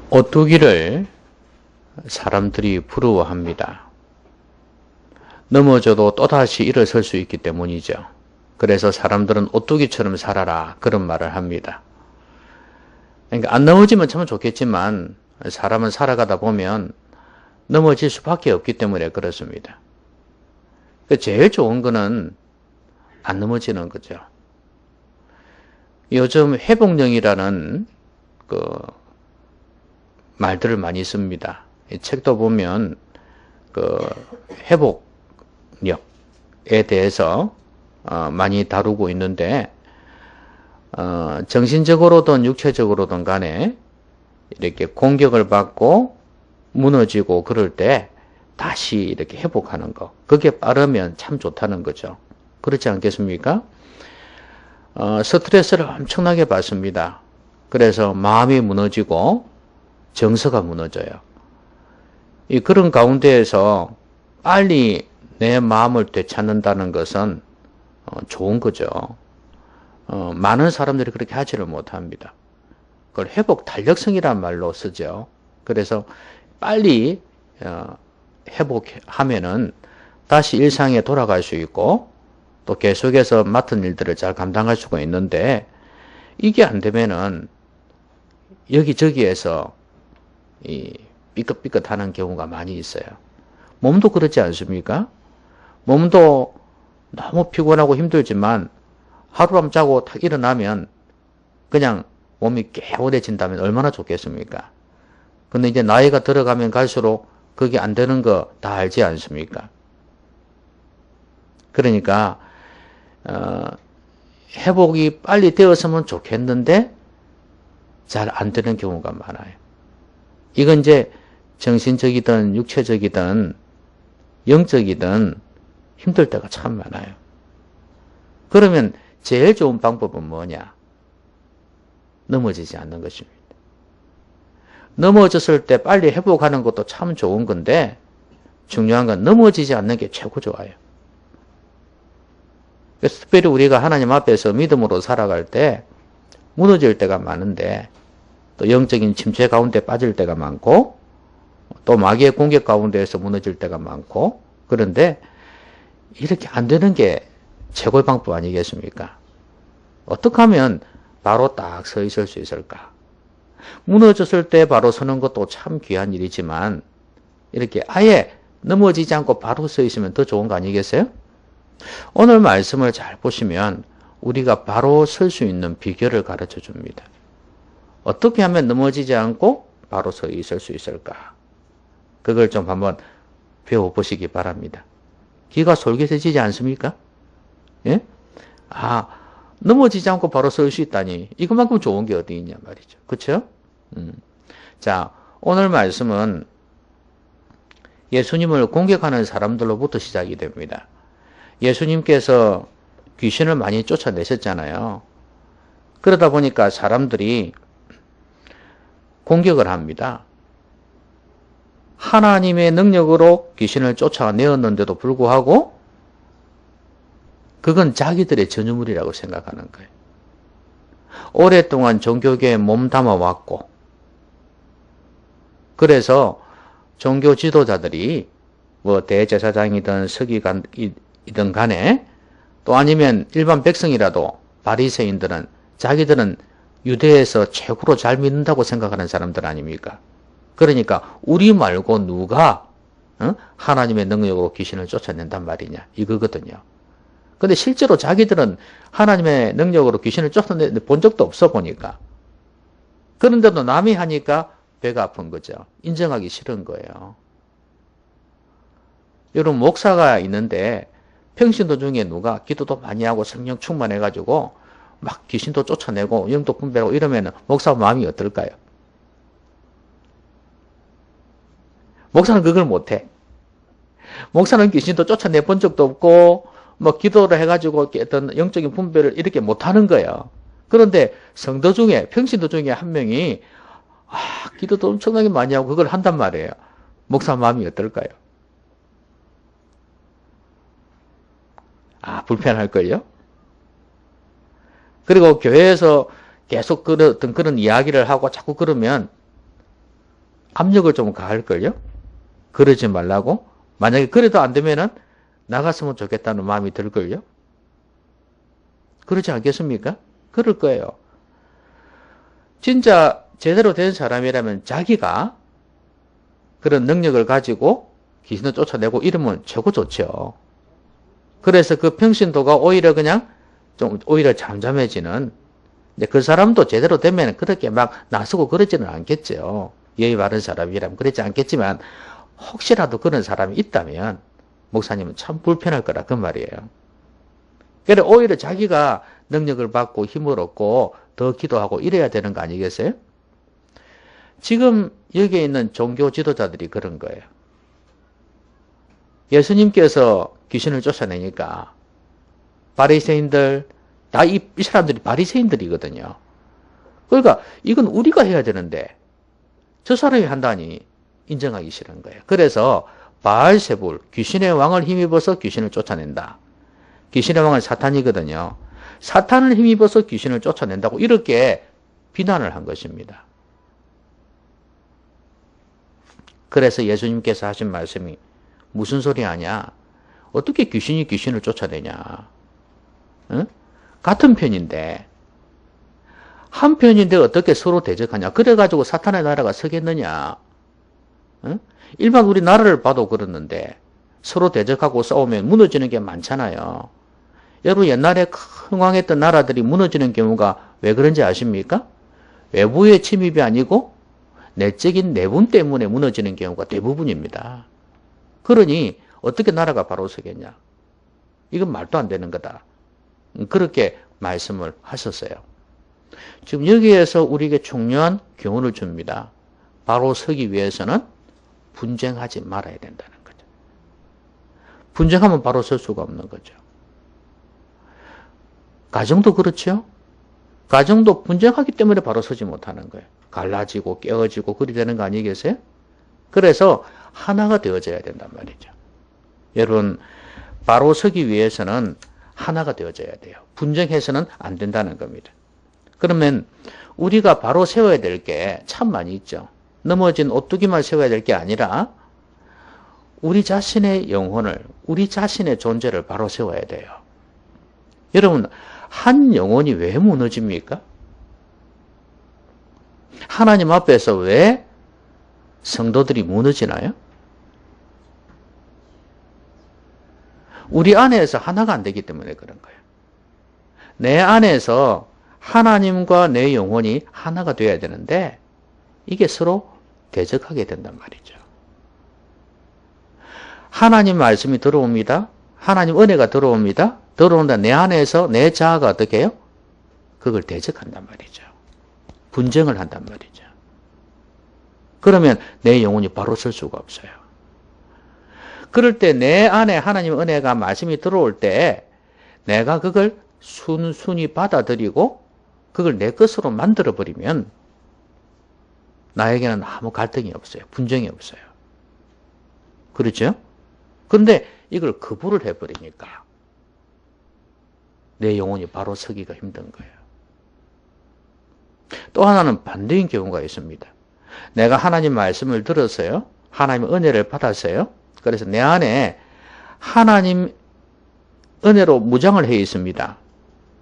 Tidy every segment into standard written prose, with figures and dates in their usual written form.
오뚜기를 사람들이 부러워합니다. 넘어져도 또다시 일어설 수 있기 때문이죠. 그래서 사람들은 오뚜기처럼 살아라 그런 말을 합니다. 그러니까 안 넘어지면 참 좋겠지만 사람은 살아가다 보면 넘어질 수밖에 없기 때문에 그렇습니다. 제일 좋은 거는 안 넘어지는 거죠. 요즘 회복령이라는 말들을 많이 씁니다. 이 책도 보면 회복력에 대해서 많이 다루고 있는데 정신적으로든 육체적으로든 간에 이렇게 공격을 받고 무너지고 그럴 때 다시 이렇게 회복하는 거, 그게 빠르면 참 좋다는 거죠. 그렇지 않겠습니까? 스트레스를 엄청나게 받습니다. 그래서 마음이 무너지고 정서가 무너져요. 그런 가운데에서 빨리 내 마음을 되찾는다는 것은 좋은 거죠. 많은 사람들이 그렇게 하지를 못합니다. 그걸 회복 탄력성이란 말로 쓰죠. 그래서 빨리 회복하면은 다시 일상에 돌아갈 수 있고 또 계속해서 맡은 일들을 잘 감당할 수가 있는데, 이게 안 되면은 여기저기에서 삐끗삐끗하는 경우가 많이 있어요. 몸도 그렇지 않습니까? 몸도 너무 피곤하고 힘들지만 하룻밤 자고 탁 일어나면 그냥 몸이 개운해진다면 얼마나 좋겠습니까? 근데 이제 나이가 들어가면 갈수록 그게 안 되는 거 다 알지 않습니까? 그러니까 회복이 빨리 되었으면 좋겠는데 잘 안 되는 경우가 많아요. 이건 이제 정신적이든 육체적이든 영적이든 힘들 때가 참 많아요. 그러면 제일 좋은 방법은 뭐냐? 넘어지지 않는 것입니다. 넘어졌을 때 빨리 회복하는 것도 참 좋은 건데 중요한 건 넘어지지 않는 게 최고 좋아요. 그래서 특별히 우리가 하나님 앞에서 믿음으로 살아갈 때 무너질 때가 많은데, 또 영적인 침체 가운데 빠질 때가 많고, 또 마귀의 공격 가운데에서 무너질 때가 많고, 그런데 이렇게 안 되는 게 최고의 방법 아니겠습니까? 어떻게 하면 바로 딱 서 있을 수 있을까? 무너졌을 때 바로 서는 것도 참 귀한 일이지만 이렇게 아예 넘어지지 않고 바로 서 있으면 더 좋은 거 아니겠어요? 오늘 말씀을 잘 보시면 우리가 바로 설 수 있는 비결을 가르쳐 줍니다. 어떻게 하면 넘어지지 않고 바로 서 있을 수 있을까? 그걸 좀 한번 배워보시기 바랍니다. 귀가 솔깃해지지 않습니까? 예? 넘어지지 않고 바로 설 수 있다니 이것만큼 좋은 게 어디 있냐 말이죠. 그렇죠? 자, 오늘 말씀은 예수님을 공격하는 사람들로부터 시작이 됩니다. 예수님께서 귀신을 많이 쫓아내셨잖아요. 그러다 보니까 사람들이 공격을 합니다. 하나님의 능력으로 귀신을 쫓아내었는데도 불구하고 그건 자기들의 전유물이라고 생각하는 거예요. 오랫동안 종교계에 몸담아 왔고, 그래서 종교 지도자들이 뭐 대제사장이든 서기관이든 간에, 또 아니면 일반 백성이라도 바리새인들은 자기들은 유대에서 최고로 잘 믿는다고 생각하는 사람들 아닙니까? 그러니까 우리 말고 누가 하나님의 능력으로 귀신을 쫓아낸단 말이냐 이거거든요. 근데 실제로 자기들은 하나님의 능력으로 귀신을 쫓아본 적도 없어 보니까, 그런데도 남이 하니까 배가 아픈 거죠. 인정하기 싫은 거예요. 여러분, 목사가 있는데 평신도 중에 누가 기도도 많이 하고 성령 충만해가지고 막 귀신도 쫓아내고 영도 분별하고 이러면 목사 마음이 어떨까요? 목사는 그걸 못해. 목사는 귀신도 쫓아내본 적도 없고 뭐 기도를 해가지고 어떤 영적인 분별을 이렇게 못하는 거예요. 그런데 성도 중에, 평신도 중에 한 명이 기도도 엄청나게 많이 하고 그걸 한단 말이에요. 목사 마음이 어떨까요? 불편할걸요? 그리고 교회에서 계속 그런 이야기를 하고 자꾸 그러면 압력을 좀 가할걸요? 그러지 말라고? 만약에 그래도 안 되면은 나갔으면 좋겠다는 마음이 들걸요? 그러지 않겠습니까? 그럴 거예요. 진짜 제대로 된 사람이라면 자기가 그런 능력을 가지고 귀신을 쫓아내고 이러면 최고 좋죠. 그래서 그 평신도가 오히려 그냥 좀 오히려 잠잠해지는, 근데 그 사람도 제대로 되면 그렇게 막 나서고 그러지는 않겠죠. 예의 바른 사람이라면 그러지 않겠지만 혹시라도 그런 사람이 있다면 목사님은 참 불편할 거라 그 말이에요. 그래 오히려 자기가 능력을 받고 힘을 얻고 더 기도하고 이래야 되는 거 아니겠어요? 지금 여기에 있는 종교 지도자들이 그런 거예요. 예수님께서 귀신을 쫓아내니까 바리새인들 다 이 사람들이 바리새인들이거든요. 그러니까 이건 우리가 해야 되는데 저 사람이 한다니 인정하기 싫은 거예요. 그래서 바알세불 귀신의 왕을 힘입어서 귀신을 쫓아낸다. 귀신의 왕은 사탄이거든요. 사탄을 힘입어서 귀신을 쫓아낸다고 이렇게 비난을 한 것입니다. 그래서 예수님께서 하신 말씀이 무슨 소리 하냐? 어떻게 귀신이 귀신을 쫓아내냐? 응? 같은 편인데 한 편인데 어떻게 서로 대적하냐? 그래가지고 사탄의 나라가 서겠느냐? 응? 일반 우리 나라를 봐도 그렇는데 서로 대적하고 싸우면 무너지는 게 많잖아요. 여러분 옛날에 흥왕했던 나라들이 무너지는 경우가 왜 그런지 아십니까? 외부의 침입이 아니고 내적인 내분 때문에 무너지는 경우가 대부분입니다. 그러니 어떻게 나라가 바로 서겠냐? 이건 말도 안 되는 거다. 그렇게 말씀을 하셨어요. 지금 여기에서 우리에게 중요한 교훈을 줍니다. 바로 서기 위해서는 분쟁하지 말아야 된다는 거죠. 분쟁하면 바로 설 수가 없는 거죠. 가정도 그렇죠? 가정도 분쟁하기 때문에 바로 서지 못하는 거예요. 갈라지고 깨어지고 그리 되는 거 아니겠어요? 그래서 하나가 되어져야 된단 말이죠. 여러분 바로 서기 위해서는 하나가 되어져야 돼요. 분쟁해서는 안 된다는 겁니다. 그러면 우리가 바로 세워야 될 게 참 많이 있죠. 넘어진 오뚜기만 세워야 될 게 아니라 우리 자신의 영혼을, 우리 자신의 존재를 바로 세워야 돼요. 여러분 한 영혼이 왜 무너집니까? 하나님 앞에서 왜 성도들이 무너지나요? 우리 안에서 하나가 안 되기 때문에 그런 거예요. 내 안에서 하나님과 내 영혼이 하나가 되어야 되는데 이게 서로 대적하게 된단 말이죠. 하나님 말씀이 들어옵니다. 하나님 은혜가 들어옵니다. 들어온다. 내 안에서 내 자아가 어떻게 해요? 그걸 대적한단 말이죠. 분쟁을 한단 말이죠. 그러면 내 영혼이 바로 설 수가 없어요. 그럴 때 내 안에 하나님 은혜가 말씀이 들어올 때 내가 그걸 순순히 받아들이고 그걸 내 것으로 만들어버리면 나에게는 아무 갈등이 없어요. 분쟁이 없어요. 그렇죠? 그런데 이걸 거부를 해버리니까 내 영혼이 바로 서기가 힘든 거예요. 또 하나는 반대인 경우가 있습니다. 내가 하나님 말씀을 들었어요. 하나님의 은혜를 받았어요. 그래서 내 안에 하나님 은혜로 무장을 해 있습니다.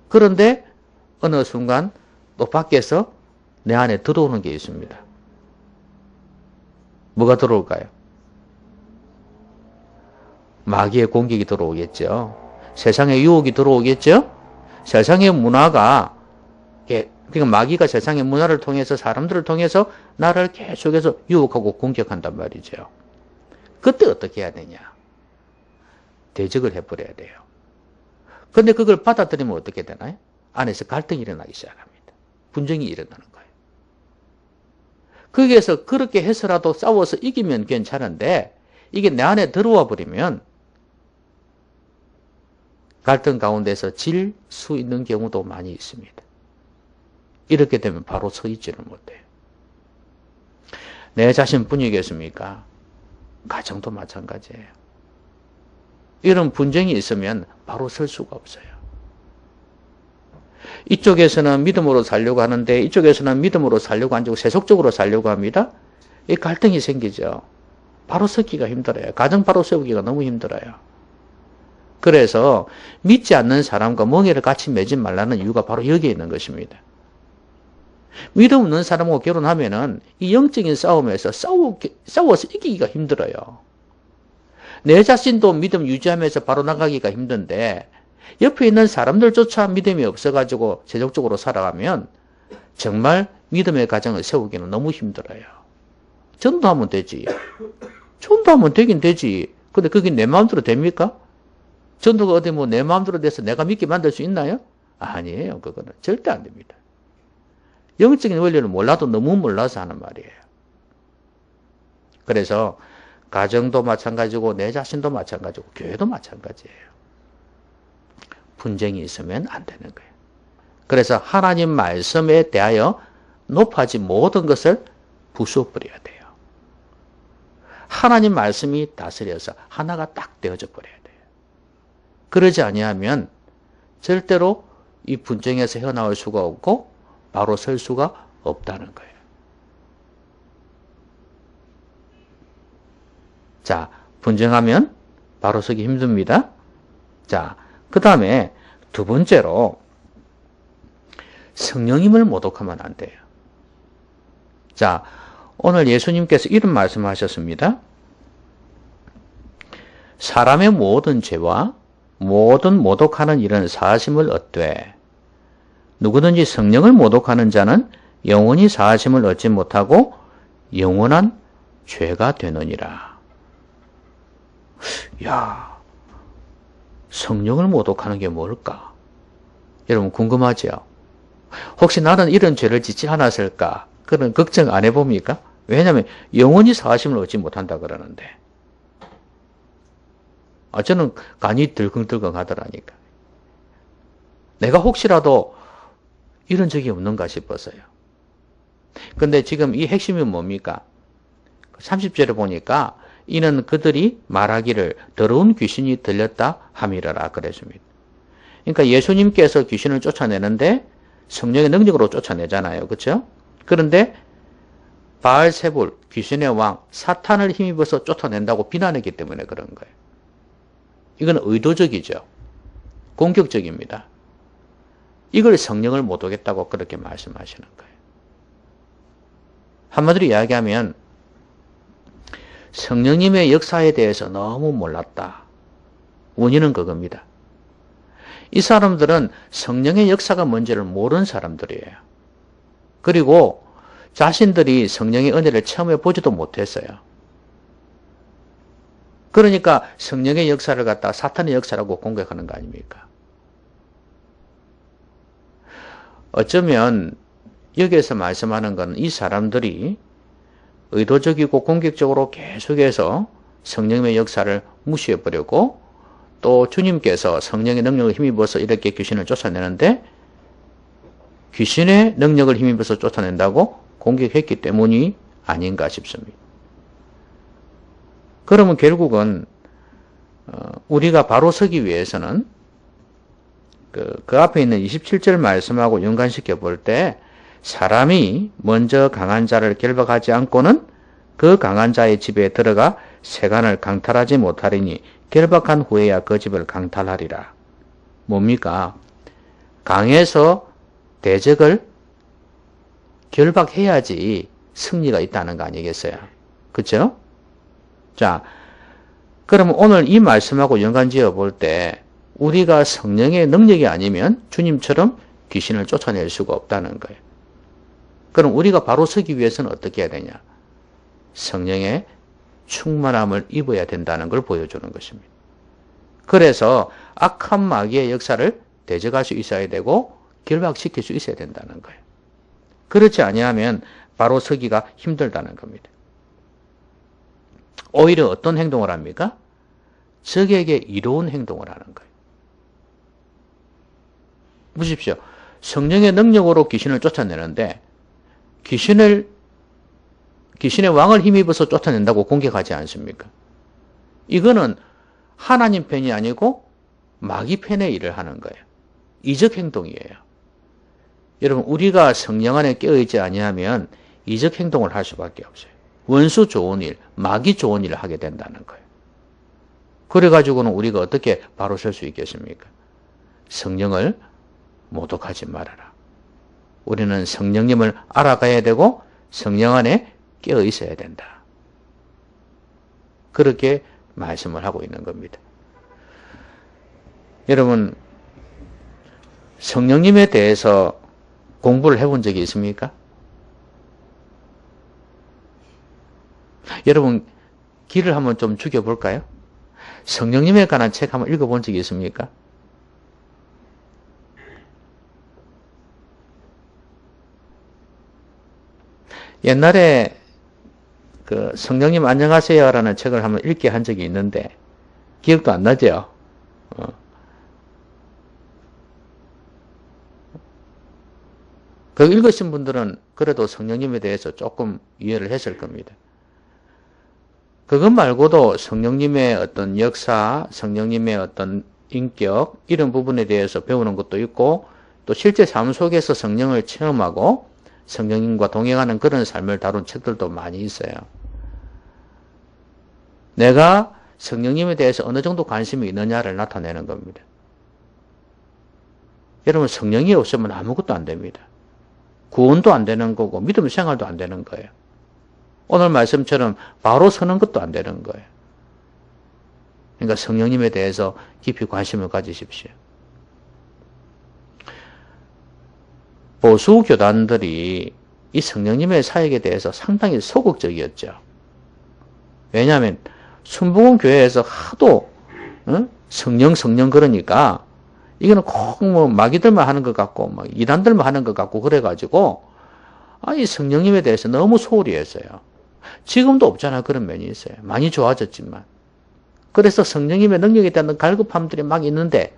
그런데 어느 순간 또 밖에서 내 안에 들어오는 게 있습니다. 뭐가 들어올까요? 마귀의 공격이 들어오겠죠. 세상의 유혹이 들어오겠죠. 세상의 문화가, 그러니까 마귀가 세상의 문화를 통해서 사람들을 통해서 나를 계속해서 유혹하고 공격한단 말이죠. 그때 어떻게 해야 되냐? 대적을 해버려야 돼요. 근데 그걸 받아들이면 어떻게 되나요? 안에서 갈등이 일어나기 시작합니다. 분쟁이 일어나는 거예요. 거기에서 그렇게 해서라도 싸워서 이기면 괜찮은데 이게 내 안에 들어와 버리면 갈등 가운데서 질 수 있는 경우도 많이 있습니다. 이렇게 되면 바로 서 있지를 못해요. 내 자신뿐이겠습니까? 가정도 마찬가지예요. 이런 분쟁이 있으면 바로 설 수가 없어요. 이쪽에서는 믿음으로 살려고 하는데 이쪽에서는 믿음으로 살려고 안 하고 세속적으로 살려고 합니다. 이 갈등이 생기죠. 바로 서기가 힘들어요. 가정 바로 세우기가 너무 힘들어요. 그래서 믿지 않는 사람과 멍에를 같이 매지 말라는 이유가 바로 여기에 있는 것입니다. 믿음 없는 사람하고 결혼하면은 이 영적인 싸움에서 싸워서 이기기가 힘들어요. 내 자신도 믿음 유지하면서 바로 나가기가 힘든데 옆에 있는 사람들조차 믿음이 없어가지고 제적적으로 살아가면 정말 믿음의 가정을 세우기는 너무 힘들어요. 전도하면 되지. 전도하면 되긴 되지. 근데 그게 내 마음대로 됩니까? 전도가 어디 뭐 내 마음대로 돼서 내가 믿게 만들 수 있나요? 아니에요. 그거는 절대 안 됩니다. 영적인 원리를 몰라도 너무 몰라서 하는 말이에요. 그래서 가정도 마찬가지고 내 자신도 마찬가지고 교회도 마찬가지예요. 분쟁이 있으면 안 되는 거예요. 그래서 하나님 말씀에 대하여 높아진 모든 것을 부수어버려야 돼요. 하나님 말씀이 다스려서 하나가 딱 되어져 버려야 돼요. 그러지 아니하면 절대로 이 분쟁에서 헤어나올 수가 없고 바로 설 수가 없다는 거예요. 자, 분쟁하면 바로 서기 힘듭니다. 자, 그 다음에 두 번째로 성령님을 모독하면 안 돼요. 자, 오늘 예수님께서 이런 말씀하셨습니다. 사람의 모든 죄와 모든 모독하는 일은 사하심을 얻되 누구든지 성령을 모독하는 자는 영원히 사하심을 얻지 못하고 영원한 죄가 되느니라. 야, 성령을 모독하는 게 뭘까? 여러분 궁금하죠? 혹시 나는 이런 죄를 짓지 않았을까? 그런 걱정 안 해봅니까? 왜냐하면 영원히 사하심을 얻지 못한다 그러는데. 저는 간이 들컹들컹 하더라니까. 내가 혹시라도 이런 적이 없는가 싶었어요. 근데 지금 이 핵심이 뭡니까? 30절에 보니까 이는 그들이 말하기를 더러운 귀신이 들렸다 함이라라 그랬습니다. 그러니까 예수님께서 귀신을 쫓아내는데 성령의 능력으로 쫓아내잖아요. 그렇죠? 그런데 바알세불, 귀신의 왕, 사탄을 힘입어서 쫓아낸다고 비난했기 때문에 그런 거예요. 이건 의도적이죠. 공격적입니다. 이걸 성령을 못 오겠다고 그렇게 말씀하시는 거예요. 한마디로 이야기하면 성령님의 역사에 대해서 너무 몰랐다. 원인은 그겁니다. 이 사람들은 성령의 역사가 뭔지를 모르는 사람들이에요. 그리고 자신들이 성령의 은혜를 체험해 보지도 못했어요. 그러니까 성령의 역사를 갖다 사탄의 역사라고 공격하는 거 아닙니까? 어쩌면 여기에서 말씀하는 건 이 사람들이 의도적이고 공격적으로 계속해서 성령의 역사를 무시해버리고 또 주님께서 성령의 능력을 힘입어서 이렇게 귀신을 쫓아내는데 귀신의 능력을 힘입어서 쫓아낸다고 공격했기 때문이 아닌가 싶습니다. 그러면 결국은 우리가 바로 서기 위해서는 그 앞에 있는 27절 말씀하고 연관시켜 볼 때 사람이 먼저 강한 자를 결박하지 않고는 그 강한 자의 집에 들어가 세간을 강탈하지 못하리니 결박한 후에야 그 집을 강탈하리라. 뭡니까? 강해서 대적을 결박해야지 승리가 있다는 거 아니겠어요? 그렇죠? 자, 그러면 오늘 이 말씀하고 연관지어 볼 때 우리가 성령의 능력이 아니면 주님처럼 귀신을 쫓아낼 수가 없다는 거예요. 그럼 우리가 바로 서기 위해서는 어떻게 해야 되냐? 성령의 충만함을 입어야 된다는 걸 보여주는 것입니다. 그래서 악한 마귀의 역사를 대적할 수 있어야 되고 결박시킬 수 있어야 된다는 거예요. 그렇지 아니하면 바로 서기가 힘들다는 겁니다. 오히려 어떤 행동을 합니까? 적에게 이로운 행동을 하는 거예요. 보십시오. 성령의 능력으로 귀신을 쫓아내는데 귀신의 왕을 힘입어서 쫓아낸다고 공격하지 않습니까? 이거는 하나님 편이 아니고 마귀 편의 일을 하는 거예요. 이적 행동이에요. 여러분 우리가 성령 안에 깨어있지 아니하면 이적 행동을 할 수밖에 없어요. 원수 좋은 일, 마귀 좋은 일을 하게 된다는 거예요. 그래가지고는 우리가 어떻게 바로 설 수 있겠습니까? 성령을 모독하지 말아라. 우리는 성령님을 알아가야 되고 성령 안에 깨어 있어야 된다. 그렇게 말씀을 하고 있는 겁니다. 여러분, 성령님에 대해서 공부를 해본 적이 있습니까? 여러분, 기를 한번 좀 죽여볼까요? 성령님에 관한 책 한번 읽어본 적이 있습니까? 옛날에 그 성령님 안녕하세요라는 책을 한번 읽게 한 적이 있는데 기억도 안 나죠? 그 읽으신 분들은 그래도 성령님에 대해서 조금 이해를 했을 겁니다. 그것 말고도 성령님의 어떤 역사, 성령님의 어떤 인격 이런 부분에 대해서 배우는 것도 있고 또 실제 삶 속에서 성령을 체험하고 성령님과 동행하는 그런 삶을 다룬 책들도 많이 있어요. 내가 성령님에 대해서 어느 정도 관심이 있느냐를 나타내는 겁니다. 여러분, 성령이 없으면 아무것도 안 됩니다. 구원도 안 되는 거고 믿음 생활도 안 되는 거예요. 오늘 말씀처럼 바로 서는 것도 안 되는 거예요. 그러니까 성령님에 대해서 깊이 관심을 가지십시오. 보수 교단들이 이 성령님의 사역에 대해서 상당히 소극적이었죠. 왜냐하면 순복음 교회에서 하도 성령 그러니까 이거는 꼭 뭐 마귀들만 하는 것 같고 막 이단들만 하는 것 같고 그래가지고 이 성령님에 대해서 너무 소홀히 했어요. 지금도 없잖아. 그런 면이 있어요. 많이 좋아졌지만. 그래서 성령님의 능력에 대한 갈급함들이 막 있는데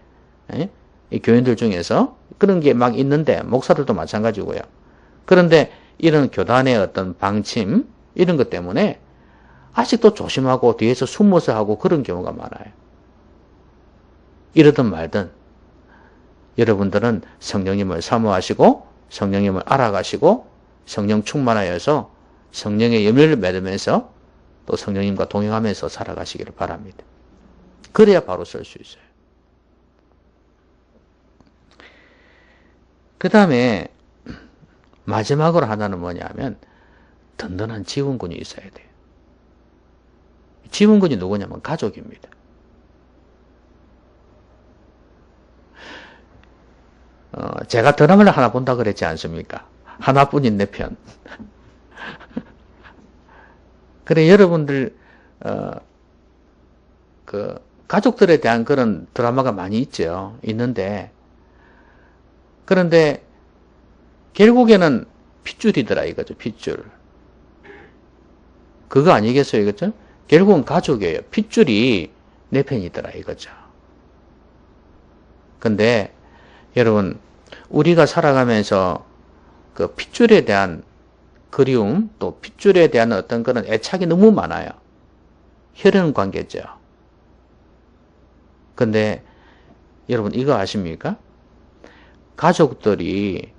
이 교인들 중에서 그런 게 막 있는데 목사들도 마찬가지고요. 그런데 이런 교단의 어떤 방침 이런 것 때문에 아직도 조심하고 뒤에서 숨어서 하고 그런 경우가 많아요. 이러든 말든 여러분들은 성령님을 사모하시고 성령님을 알아가시고 성령 충만하여서 성령의 열매를 맺으면서 또 성령님과 동행하면서 살아가시기를 바랍니다. 그래야 바로 설 수 있어요. 그 다음에 마지막으로 하나는 뭐냐면 든든한 지원군이 있어야 돼요. 지원군이 누구냐면 가족입니다. 제가 드라마를 하나 본다 그랬지 않습니까? 하나뿐인 내 편. 그래, 여러분들, 그, 가족들에 대한 그런 드라마가 많이 있죠. 있는데, 그런데, 결국에는 핏줄이더라, 이거죠, 핏줄. 그거 아니겠어요, 이거죠? 결국은 가족이에요. 핏줄이 내 편이더라, 이거죠. 근데, 여러분, 우리가 살아가면서 그 핏줄에 대한 그리움, 또 핏줄에 대한 어떤 그런 애착이 너무 많아요. 혈연 관계죠. 근데 여러분 이거 아십니까? 가족들이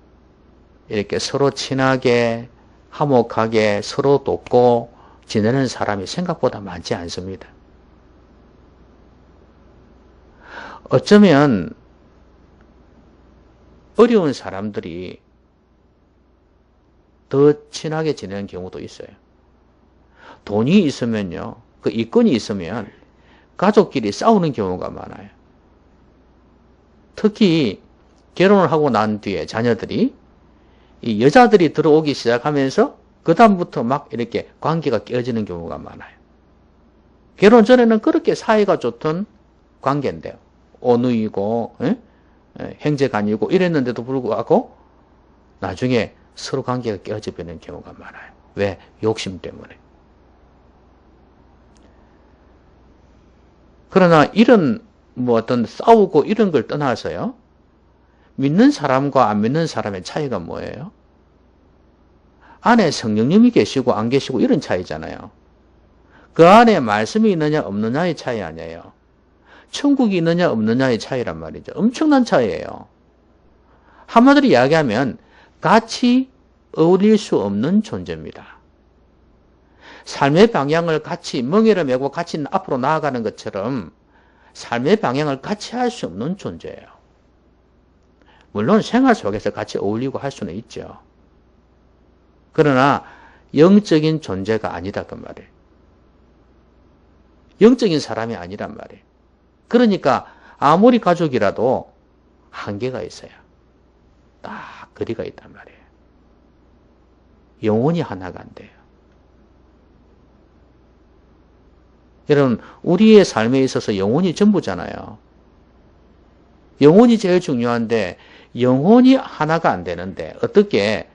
이렇게 서로 친하게 화목하게 서로 돕고 지내는 사람이 생각보다 많지 않습니다. 어쩌면 어려운 사람들이 더 친하게 지내는 경우도 있어요. 돈이 있으면요, 그 이권이 있으면 가족끼리 싸우는 경우가 많아요. 특히 결혼을 하고 난 뒤에 자녀들이 이 여자들이 들어오기 시작하면서 그 다음부터 막 이렇게 관계가 깨어지는 경우가 많아요. 결혼 전에는 그렇게 사이가 좋던 관계인데요. 어누이고 형제간이고 이랬는데도 불구하고 나중에 서로 관계가 깨어져 버리는 경우가 많아요. 왜? 욕심 때문에. 그러나 이런 뭐 어떤 싸우고 이런 걸 떠나서요. 믿는 사람과 안 믿는 사람의 차이가 뭐예요? 안에 성령님이 계시고 안 계시고 이런 차이잖아요. 그 안에 말씀이 있느냐 없느냐의 차이 아니에요. 천국이 있느냐 없느냐의 차이란 말이죠. 엄청난 차이예요. 한마디로 이야기하면 같이 어울릴 수 없는 존재입니다. 삶의 방향을 같이 멍에를 메고 같이 앞으로 나아가는 것처럼 삶의 방향을 같이 할 수 없는 존재예요. 물론 생활 속에서 같이 어울리고 할 수는 있죠. 그러나 영적인 존재가 아니다 그 말이에요. 영적인 사람이 아니란 말이에요. 그러니까 아무리 가족이라도 한계가 있어요. 딱 거리가 있단 말이에요. 영혼이 하나가 안 돼요. 여러분, 우리의 삶에 있어서 영혼이 전부잖아요. 영혼이 제일 중요한데 영혼이 하나가 안 되는데 어떻게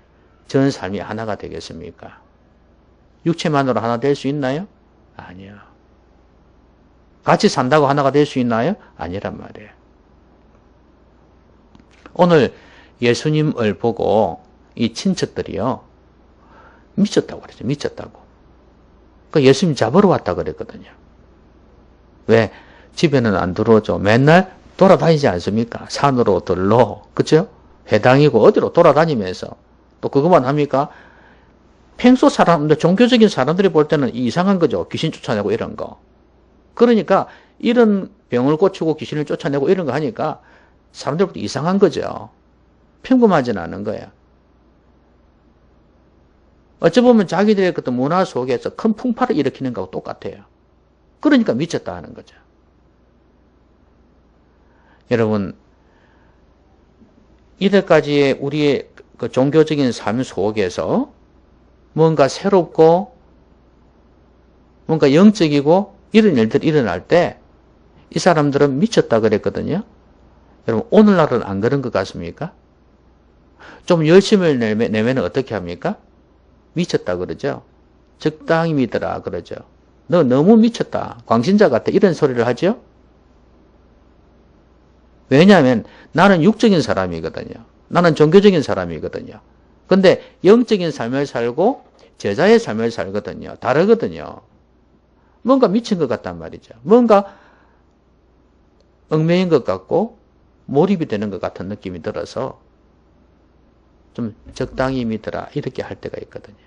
전 삶이 하나가 되겠습니까? 육체만으로 하나 될 수 있나요? 아니요. 같이 산다고 하나가 될 수 있나요? 아니란 말이에요. 오늘 예수님을 보고 이 친척들이요. 미쳤다고 그랬죠. 미쳤다고. 그 예수님 잡으러 왔다 그랬거든요. 왜? 집에는 안 들어오죠. 맨날 돌아다니지 않습니까? 산으로 들로. 그쵸? 회당이고 어디로 돌아다니면서. 또 그것만 합니까? 평소 사람들, 종교적인 사람들이 볼 때는 이상한 거죠. 귀신 쫓아내고 이런 거. 그러니까 이런 병을 고치고 귀신을 쫓아내고 이런 거 하니까 사람들부터 이상한 거죠. 평범하지는 않은 거야. 어찌 보면 자기들의 어떤 문화 속에서 큰 풍파를 일으키는 거하고 똑같아요. 그러니까 미쳤다 하는 거죠. 여러분, 이때까지의 우리의 그 종교적인 삶 속에서 뭔가 새롭고 뭔가 영적이고 이런 일들이 일어날 때 이 사람들은 미쳤다 그랬거든요. 여러분, 오늘날은 안 그런 것 같습니까? 좀 열심을 내면 어떻게 합니까? 미쳤다 그러죠. 적당히 믿어라 그러죠. 너 너무 미쳤다. 광신자 같아. 이런 소리를 하죠. 왜냐하면 나는 육적인 사람이거든요. 나는 종교적인 사람이거든요. 근데 영적인 삶을 살고 제자의 삶을 살거든요. 다르거든요. 뭔가 미친 것 같단 말이죠. 뭔가 얽매인 것 같고 몰입이 되는 것 같은 느낌이 들어서 좀 적당히 믿어라 이렇게 할 때가 있거든요.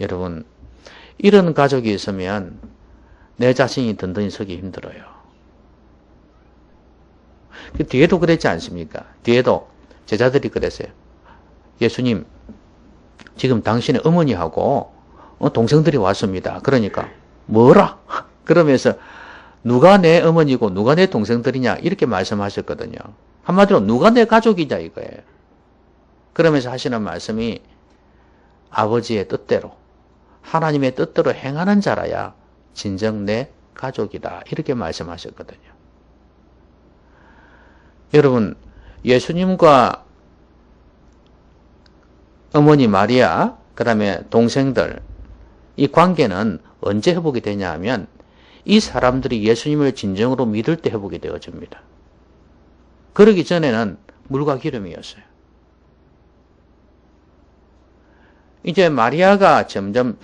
여러분, 이런 가족이 있으면 내 자신이 든든히 서기 힘들어요. 그 뒤에도 그랬지 않습니까? 뒤에도 제자들이 그랬어요. 예수님, 지금 당신의 어머니하고 동생들이 왔습니다. 그러니까 뭐라? 그러면서 누가 내 어머니고 누가 내 동생들이냐 이렇게 말씀하셨거든요. 한마디로 누가 내 가족이냐 이거예요. 그러면서 하시는 말씀이 아버지의 뜻대로 하나님의 뜻대로 행하는 자라야 진정 내 가족이다 이렇게 말씀하셨거든요. 여러분, 예수님과 어머니 마리아 그 다음에 동생들 이 관계는 언제 회복이 되냐 하면 이 사람들이 예수님을 진정으로 믿을 때 회복이 되어집니다. 그러기 전에는 물과 기름이었어요. 이제 마리아가 점점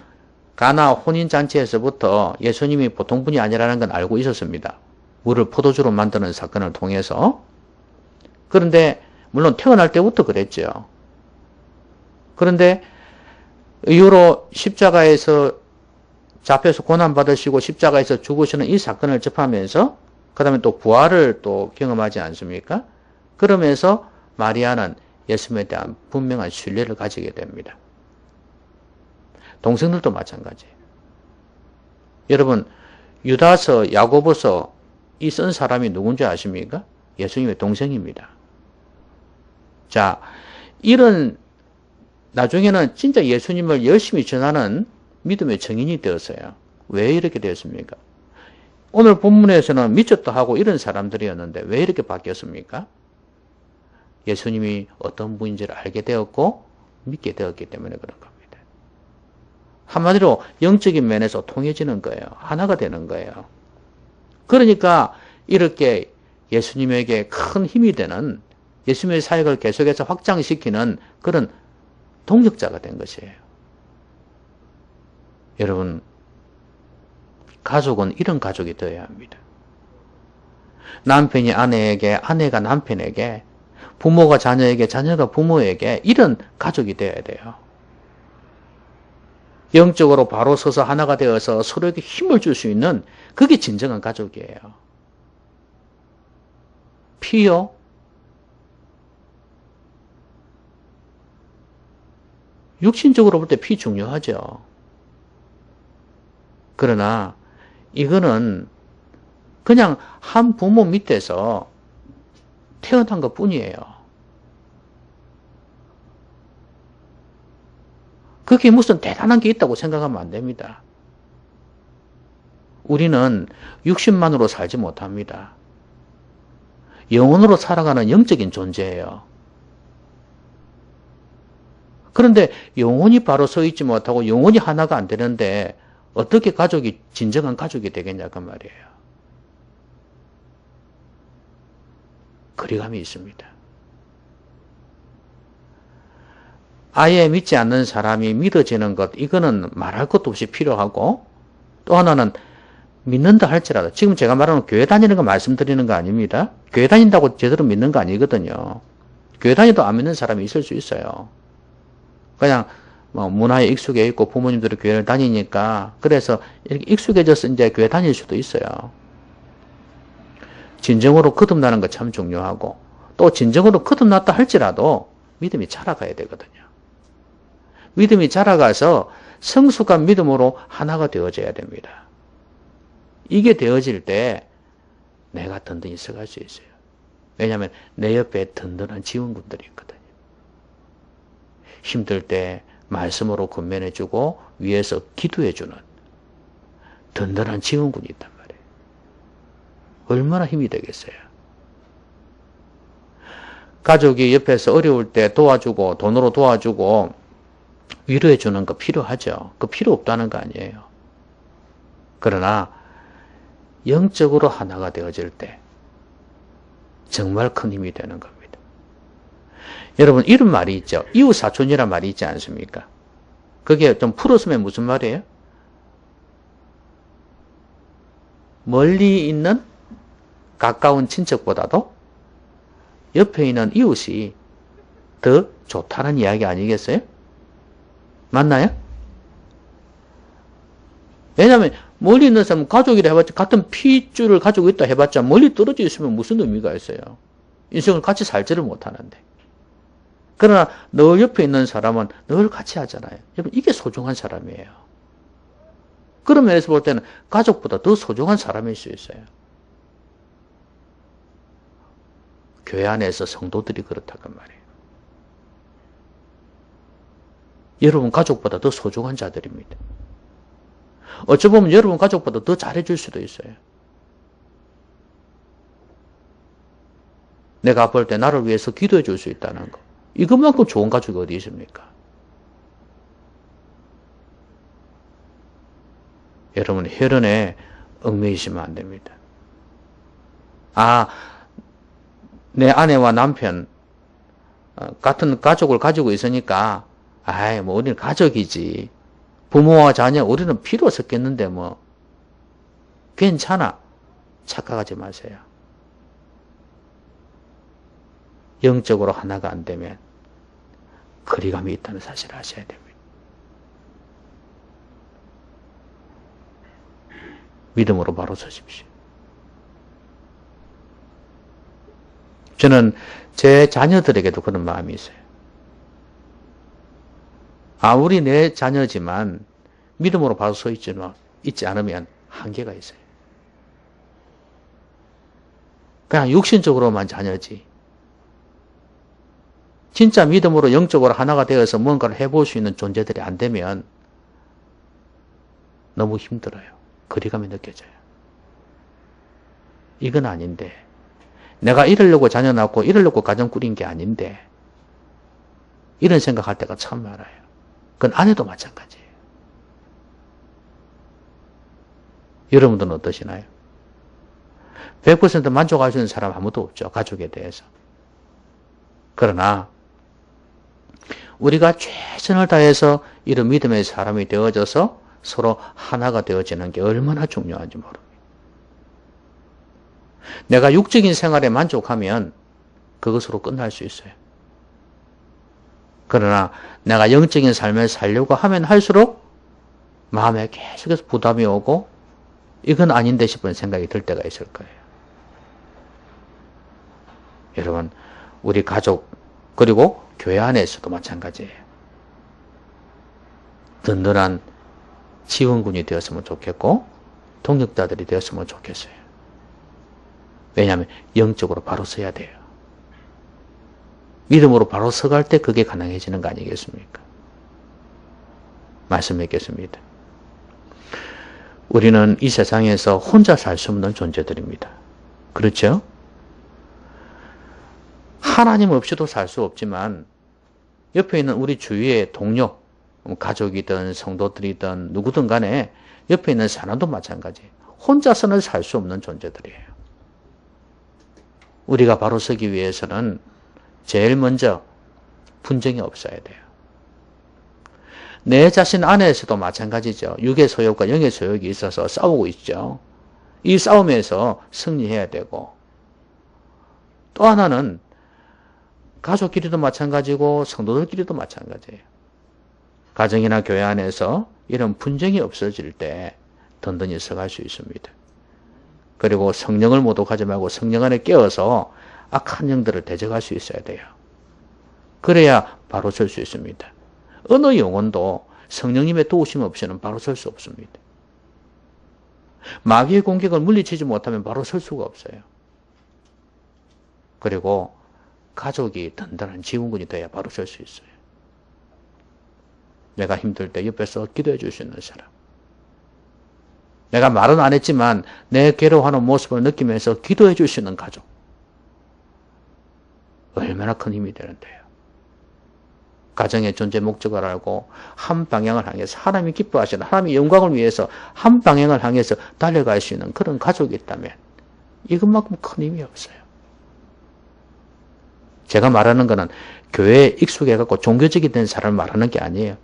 가나 혼인잔치에서부터 예수님이 보통 분이 아니라는 건 알고 있었습니다. 물을 포도주로 만드는 사건을 통해서. 그런데 물론 태어날 때부터 그랬죠. 그런데 이후로 십자가에서 잡혀서 고난받으시고 십자가에서 죽으시는 이 사건을 접하면서 그 다음에 또 부활을 또 경험하지 않습니까? 그러면서 마리아는 예수님에 대한 분명한 신뢰를 가지게 됩니다. 동생들도 마찬가지예요. 여러분, 유다서, 야고보서 이 쓴 사람이 누군지 아십니까? 예수님의 동생입니다. 자, 이런 나중에는 진짜 예수님을 열심히 전하는 믿음의 증인이 되었어요. 왜 이렇게 되었습니까? 오늘 본문에서는 미쳤다 하고 이런 사람들이었는데 왜 이렇게 바뀌었습니까? 예수님이 어떤 분인지를 알게 되었고 믿게 되었기 때문에 그런 겁니다. 한마디로 영적인 면에서 통해지는 거예요. 하나가 되는 거예요. 그러니까 이렇게 예수님에게 큰 힘이 되는 예수님의 사역을 계속해서 확장시키는 그런 동력자가 된 것이에요. 여러분, 가족은 이런 가족이 되어야 합니다. 남편이 아내에게, 아내가 남편에게, 부모가 자녀에게, 자녀가 부모에게 이런 가족이 되어야 돼요. 영적으로 바로 서서 하나가 되어서 서로에게 힘을 줄 수 있는 그게 진정한 가족이에요. 피요? 육신적으로 볼 때 피 중요하죠. 그러나 이거는 그냥 한 부모 밑에서 태어난 것 뿐이에요. 그게 무슨 대단한 게 있다고 생각하면 안 됩니다. 우리는 육신만으로 살지 못합니다. 영혼으로 살아가는 영적인 존재예요. 그런데 영혼이 바로 서 있지 못하고 영혼이 하나가 안 되는데 어떻게 가족이 진정한 가족이 되겠냐 그 말이에요. 거리감이 있습니다. 아예 믿지 않는 사람이 믿어지는 것, 이거는 말할 것도 없이 필요하고, 또 하나는 믿는다 할지라도, 지금 제가 말하는 교회 다니는 거 말씀드리는 거 아닙니다. 교회 다닌다고 제대로 믿는 거 아니거든요. 교회 다니도 안 믿는 사람이 있을 수 있어요. 그냥 뭐 문화에 익숙해 있고 부모님들이 교회를 다니니까 그래서 이렇게 익숙해져서 이제 교회 다닐 수도 있어요. 진정으로 거듭나는 거 참 중요하고, 또 진정으로 거듭났다 할지라도 믿음이 자라가야 되거든요. 믿음이 자라가서 성숙한 믿음으로 하나가 되어져야 됩니다. 이게 되어질 때 내가 든든히 서갈 수 있어요. 왜냐하면 내 옆에 든든한 지원군들이 있거든요. 힘들 때 말씀으로 권면해주고 위에서 기도해주는 든든한 지원군이 있단 말이에요. 얼마나 힘이 되겠어요. 가족이 옆에서 어려울 때 도와주고 돈으로 도와주고 위로해주는 거 필요하죠. 그 필요 없다는 거 아니에요. 그러나 영적으로 하나가 되어질 때 정말 큰 힘이 되는 겁니다. 여러분 이런 말이 있죠. 이웃사촌이란 말이 있지 않습니까? 그게 좀 풀었으면 무슨 말이에요? 멀리 있는 가까운 친척보다도 옆에 있는 이웃이 더 좋다는 이야기 아니겠어요? 맞나요? 왜냐하면 멀리 있는 사람은 가족이라 해봤자 같은 핏줄을 가지고 있다 해봤자 멀리 떨어져 있으면 무슨 의미가 있어요? 인생을 같이 살지를 못하는데. 그러나 늘 옆에 있는 사람은 늘 같이 하잖아요. 여러분 이게 소중한 사람이에요. 그런 면에서 볼 때는 가족보다 더 소중한 사람일 수 있어요. 교회 안에서 성도들이 그렇다고 말이에요. 여러분 가족보다 더 소중한 자들입니다. 어찌 보면 여러분 가족보다 더 잘해줄 수도 있어요. 내가 아플 때 나를 위해서 기도해 줄 수 있다는 거. 이것만큼 좋은 가족이 어디 있습니까? 여러분 혈연에 얽매이시면 안 됩니다. 내 아내와 남편 같은 가족을 가지고 있으니까 뭐 우리는 가족이지. 부모와 자녀 우리는 피도 섞였는데 뭐 괜찮아. 착각하지 마세요. 영적으로 하나가 안 되면 거리감이 있다는 사실을 아셔야 됩니다. 믿음으로 바로 서십시오. 저는 제 자녀들에게도 그런 마음이 있어요. 아무리 내 자녀지만 믿음으로 바로 서 있지 않으면 한계가 있어요. 그냥 육신적으로만 자녀지. 진짜 믿음으로 영적으로 하나가 되어서 뭔가를 해볼 수 있는 존재들이 안 되면 너무 힘들어요. 거리감이 느껴져요. 이건 아닌데 내가 이러려고 자녀 낳고 이러려고 가정 꾸린 게 아닌데 이런 생각할 때가 참 많아요. 그건 아내도 마찬가지예요. 여러분들은 어떠시나요? 100% 만족할 수 있는 사람 아무도 없죠. 가족에 대해서. 그러나 우리가 최선을 다해서 이런 믿음의 사람이 되어져서 서로 하나가 되어지는 게 얼마나 중요한지 모릅니다. 내가 육적인 생활에 만족하면 그것으로 끝날 수 있어요. 그러나 내가 영적인 삶을 살려고 하면 할수록 마음에 계속해서 부담이 오고 이건 아닌데 싶은 생각이 들 때가 있을 거예요. 여러분, 우리 가족 그리고 교회 안에서도 마찬가지예요. 든든한 지원군이 되었으면 좋겠고 동력자들이 되었으면 좋겠어요. 왜냐하면 영적으로 바로 서야 돼요. 믿음으로 바로 서갈 때 그게 가능해지는 거 아니겠습니까? 말씀 맺겠습니다. 우리는 이 세상에서 혼자 살 수 없는 존재들입니다. 그렇죠? 하나님 없이도 살 수 없지만 옆에 있는 우리 주위의 동료, 가족이든 성도들이든 누구든 간에 옆에 있는 사람도 마찬가지예요. 혼자서는 살 수 없는 존재들이에요. 우리가 바로 서기 위해서는 제일 먼저 분쟁이 없어야 돼요. 내 자신 안에서도 마찬가지죠. 육의 소욕과 영의 소욕이 있어서 싸우고 있죠. 이 싸움에서 승리해야 되고 또 하나는 가족끼리도 마찬가지고 성도들끼리도 마찬가지예요. 가정이나 교회 안에서 이런 분쟁이 없어질 때 든든히 서갈 수 있습니다. 그리고 성령을 모독하지 말고 성령 안에 깨어서 악한 영들을 대적할 수 있어야 돼요. 그래야 바로 설 수 있습니다. 어느 영혼도 성령님의 도우심 없이는 바로 설 수 없습니다. 마귀의 공격을 물리치지 못하면 바로 설 수가 없어요. 그리고 가족이 든든한 지원군이 돼야 바로 설 수 있어요. 내가 힘들 때 옆에서 기도해 줄 수 있는 사람. 내가 말은 안 했지만 내 괴로워하는 모습을 느끼면서 기도해 줄 수 있는 가족. 얼마나 큰 힘이 되는데요. 가정의 존재 목적을 알고 한 방향을 향해서 하나님이 기뻐하시는 하나님의 영광을 위해서 한 방향을 향해서 달려갈 수 있는 그런 가족이 있다면 이것만큼 큰 힘이 없어요. 제가 말하는 거는 교회에 익숙해갖고 종교적이 된 사람을 말하는 게 아니에요.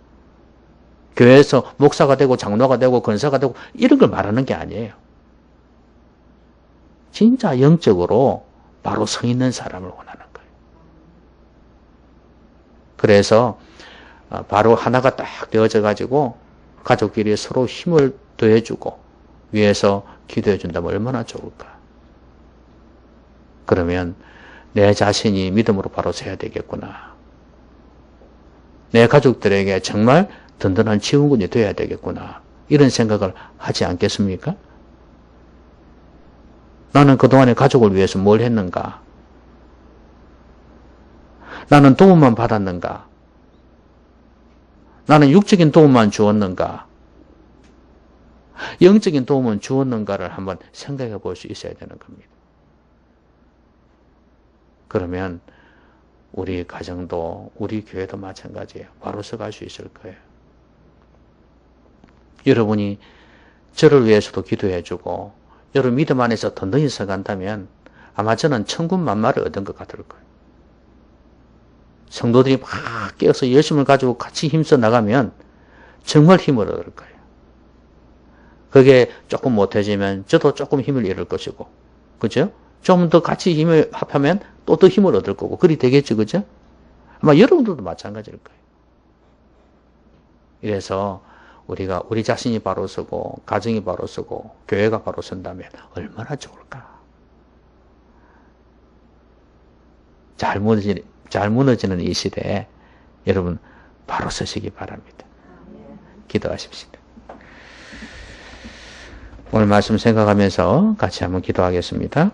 교회에서 목사가 되고 장로가 되고 권사가 되고 이런 걸 말하는 게 아니에요. 진짜 영적으로 바로 서 있는 사람을 원하는 거예요. 그래서 바로 하나가 딱 되어져 가지고 가족끼리 서로 힘을 더해주고 위해서 기도해 준다면 얼마나 좋을까. 그러면 내 자신이 믿음으로 바로 서야 되겠구나. 내 가족들에게 정말 든든한 지원군이 되어야 되겠구나. 이런 생각을 하지 않겠습니까? 나는 그동안에 가족을 위해서 뭘 했는가? 나는 도움만 받았는가? 나는 육적인 도움만 주었는가? 영적인 도움은 주었는가를 한번 생각해 볼 수 있어야 되는 겁니다. 그러면 우리 가정도 우리 교회도 마찬가지예요. 바로 서갈 수 있을 거예요. 여러분이 저를 위해서도 기도해주고 여러분 믿음 안에서 든든히 서간다면 아마 저는 천군만마를 얻은 것 같을 거예요. 성도들이 막 깨어서 열심을 가지고 같이 힘써 나가면 정말 힘을 얻을 거예요. 그게 조금 못해지면 저도 조금 힘을 잃을 것이고, 그죠? 좀 더 같이 힘을 합하면 또 더 힘을 얻을 거고, 그리 되겠죠, 그죠? 아마 여러분들도 마찬가지일 거예요. 이래서 우리가 우리 자신이 바로 서고, 가정이 바로 서고, 교회가 바로 선다면 얼마나 좋을까? 잘 무너지는 이 시대에 여러분 바로 서시기 바랍니다. 기도하십시오. 오늘 말씀 생각하면서 같이 한번 기도하겠습니다.